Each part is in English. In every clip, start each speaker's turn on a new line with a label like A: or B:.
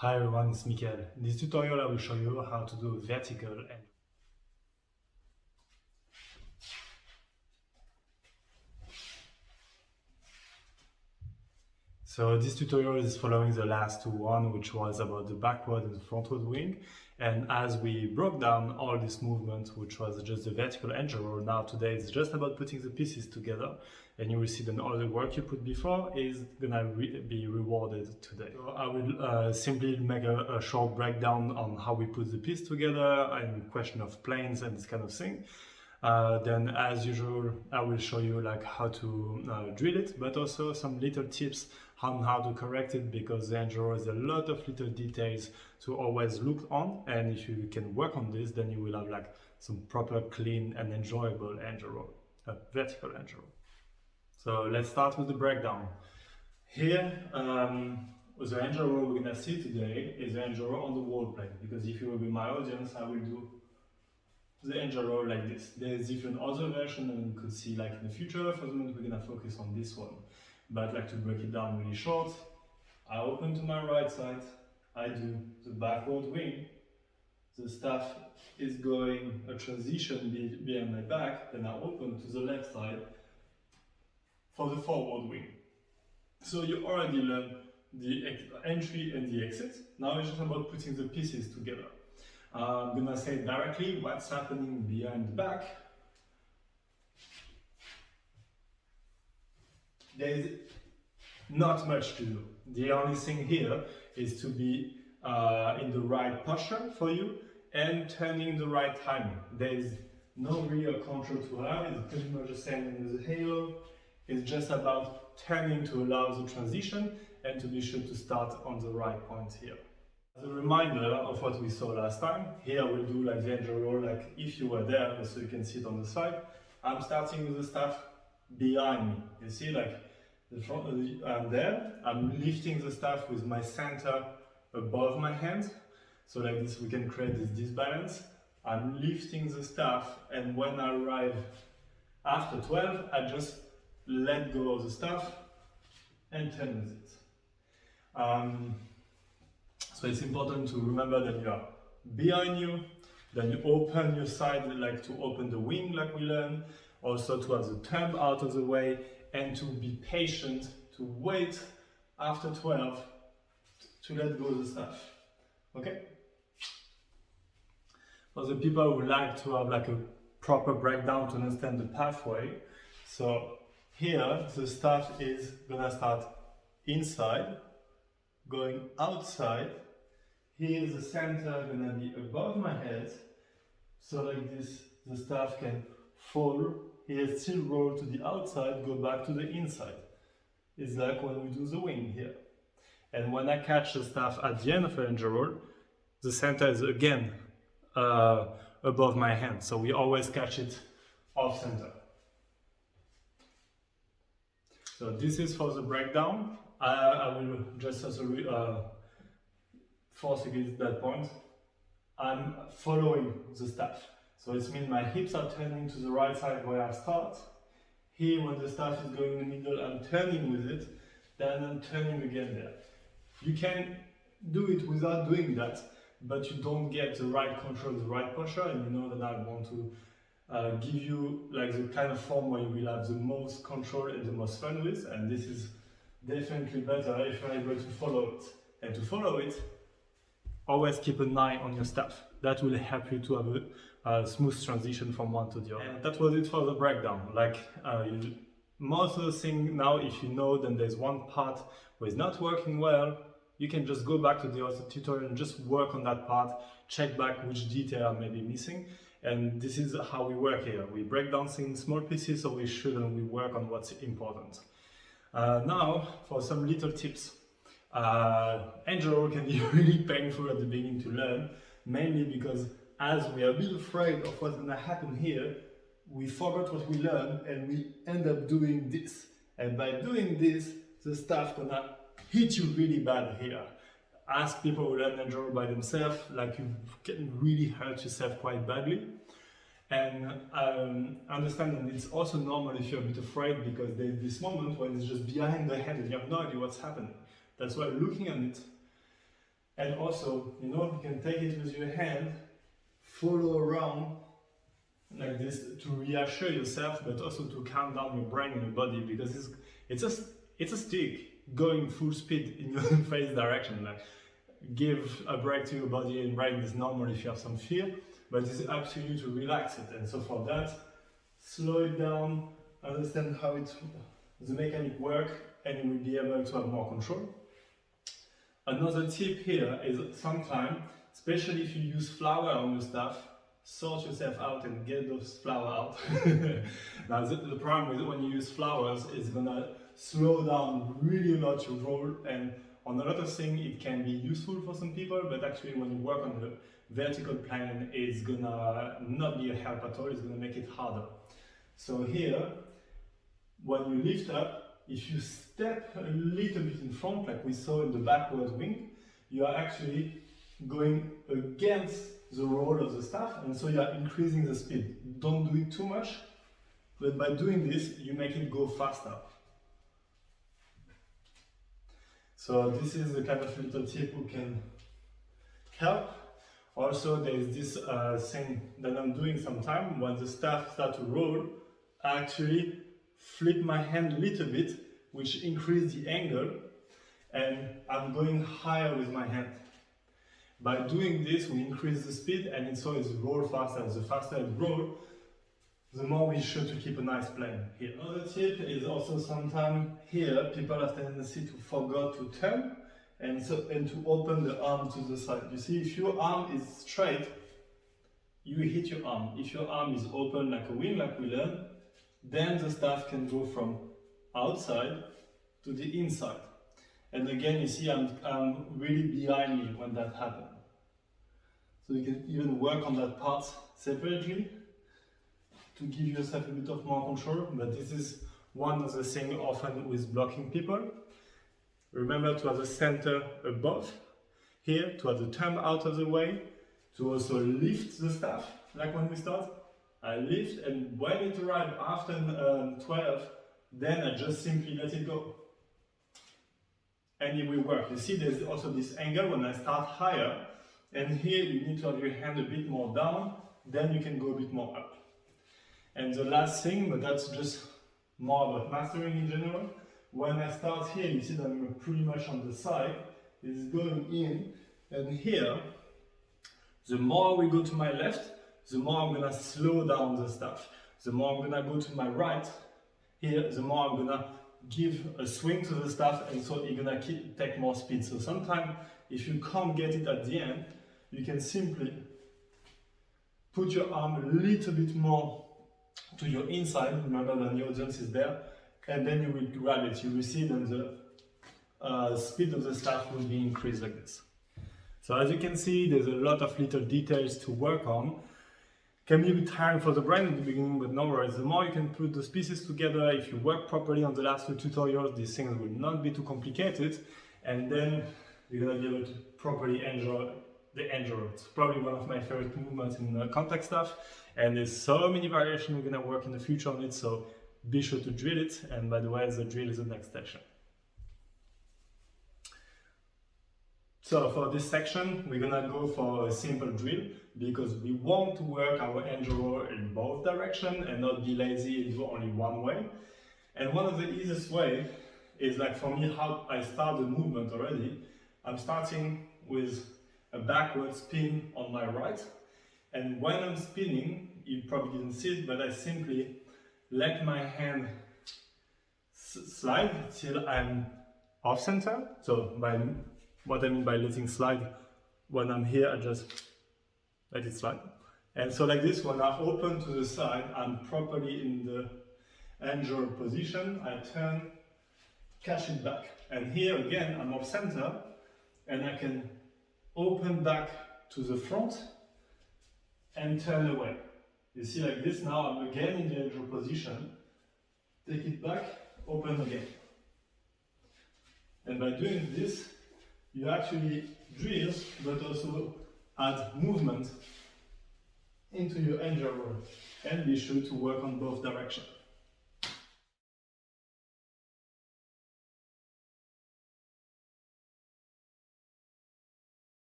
A: Hi everyone, it's Mikael. In this tutorial I will show you how to do vertical and so this tutorial is following the last one, which was about the backward and frontward wing. And as we broke down all this movement, which was just the vertical angel roll, now today it's just about putting the pieces together. And you will see that all the work you put before is gonna be rewarded today. So I will simply make a short breakdown on how we put the piece together and question of planes and this kind of thing. Then as usual, I will show you like how to drill it, but also some little tips on how to correct it, because the angel roll has a lot of little details to always look on, and if you can work on this, then you will have like some proper clean and enjoyable angel roll, a vertical angel roll. So let's start with the breakdown. Here, the angel roll we're gonna see today is the angel roll on the wall plane, because if you will be my audience, I will do the angel roll like this. There's different other version and you could see like in the future. For the moment we're gonna focus on this one. But like to break it down really short, I open to my right side, I do the backward wing, the staff is going a transition behind my back, then I open to the left side for the forward wing. So you already learned the entry and the exit. Now it's just about putting the pieces together. I'm gonna say directly what's happening behind the back. There's not much to do. The only thing here is to be in the right posture for you and turning the right timing. There's no real control to have. It's pretty much the same as the halo. It's just about turning to allow the transition and to be sure to start on the right point here. As a reminder of what we saw last time, here we'll do like the angel roll, like if you were there, so you can see it on the side. I'm starting with the staff behind me. You see, like the front, I'm there. I'm lifting the staff with my center above my hand. So like this, we can create this disbalance. I'm lifting the staff, and when I arrive after 12, I just let go of the staff and turn with it. So it's important to remember that you are behind you, then you open your side, like to open the wing like we learned, also to have the thumb out of the way, and to be patient, to wait after 12 to let go of the staff. Okay? For the people who like to have like a proper breakdown to understand the pathway, so here the staff is gonna start inside, going outside. Here the center gonna be above my head, so like this the staff can fall, here still roll to the outside, go back to the inside. It's like when we do the wing here. And when I catch the staff at the end of the angel roll, the center is again above my hand, so we always catch it off center. So this is for the breakdown. I will just as a force against that point, I'm following the staff. So it means my hips are turning to the right side where I start. Here when the staff is going in the middle, I'm turning with it, then I'm turning again there. You can do it without doing that, but you don't get the right control, the right posture, and you know that I want to give you like the kind of form where you will have the most control and the most fun with, and this is definitely better if you're able to follow it. And to follow it, always keep an eye on your staff. That will help you to have a smooth transition from one to the other. And that was it for the breakdown. Like most of the things now, if you know then there's one part where it's not working well, you can just go back to the other tutorial and just work on that part, check back which detail may be missing. And this is how we work here. We break down things in small pieces, so we should, and we work on what's important. Now for some little tips. Angel roll can be really painful at the beginning to learn, mainly because as we are a bit afraid of what's going to happen here, we forgot what we learned and we end up doing this. And by doing this, the staff gonna hit you really bad here. As people who learn angel roll by themselves, like you can really hurt yourself quite badly. And understand that it's also normal if you're a bit afraid, because there's this moment when it's just behind the head and you have no idea what's happening. That's why looking at it, And also, you know, you can take it with your hand, follow around like this to reassure yourself, but also to calm down your brain and your body, because it's a stick going full speed in your face direction. Like, give a break to your body and brain is normal if you have some fear, but it's up to you to relax it. And so for that, slow it down, understand how the mechanic work, and you will be able to have more control. Another tip here is sometimes, especially if you use flour on your stuff, sort yourself out and get those flour out. Now the problem is when you use flours, it's gonna slow down really a lot your roll, and on a lot of things it can be useful for some people, but actually when you work on the vertical plane, it's gonna not be a help at all, it's gonna make it harder. So here, when you lift up, if you step a little bit in front, like we saw in the backward wing, you are actually going against the roll of the staff, and so you are increasing the speed. Don't do it too much, but by doing this, you make it go faster. So this is the kind of little tip who can help. Also, there is this thing that I'm doing sometimes when the staff start to roll. I actually flip my hand a little bit, which increase the angle, and I'm going higher with my hand. By doing this, we increase the speed, and it so it's roll faster. The faster it rolls, the more we should to keep a nice plane here. Another tip is also sometimes here people have tendency to forget to turn and to open the arm to the side. You see, if your arm is straight, you hit your arm. If your arm is open like a wing, like we learned, then the staff can go from outside to the inside. And again, you see, I'm really behind me when that happens. So you can even work on that part separately to give yourself a bit of more control, but this is one of the things often with blocking people. Remember to have the center above here, to have the thumb out of the way, to also lift the staff, like when we start. I lift, and when it arrives after 12, then I just simply let it go. And it will work. You see, there's also this angle when I start higher, and here you need to have your hand a bit more down, then you can go a bit more up. And the last thing, but that's just more about mastering in general, when I start here, you see that I'm pretty much on the side, it's going in, and here, the more we go to my left, the more I'm gonna slow down the staff. The more I'm gonna go to my right, here, the more I'm gonna give a swing to the staff, and so you're gonna take more speed. So sometimes, if you can't get it at the end, you can simply put your arm a little bit more to your inside, remember that the audience is there, and then you will grab it. You will see that the speed of the staff will be increased like this. So as you can see, there's a lot of little details to work on. Can be a bit tiring for the brain at the beginning, but no worries. The more you can put those pieces together, if you work properly on the last 2 tutorials, these things will not be too complicated, and then you're gonna be able to properly enjoy the angel. It's probably one of my favorite movements in contact stuff, and there's so many variations we're gonna work in the future on it, so be sure to drill it. And by the way, the drill is the next section. So for this section, we're gonna go for a simple drill because we want to work our angel roll in both directions and not be lazy and do only one way. And one of the easiest way is, like for me, how I start the movement already. I'm starting with a backward spin on my right, and when I'm spinning, you probably didn't see it, but I simply let my hand slide till I'm off center. So what I mean by letting slide, when I'm here, I just let it slide. And so like this, when I open to the side, I'm properly in the angel position. I turn, catch it back. And here again, I'm off center, and I can open back to the front and turn away. You see, like this, now I'm again in the angel position, take it back, open again. And by doing this, you actually drill, but also add movement into your angel roll. And be sure to work on both directions.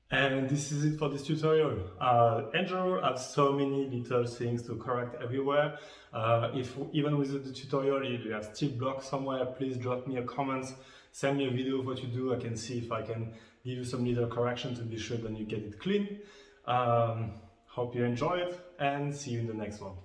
A: And this is it for this tutorial. Android has so many little things to correct everywhere. If even with the tutorial you have still blocked somewhere, please drop me a comment, send me a video of what you do. I can see if I can give you some little correction to be sure that you get it clean. Hope you enjoy it and see you in the next one.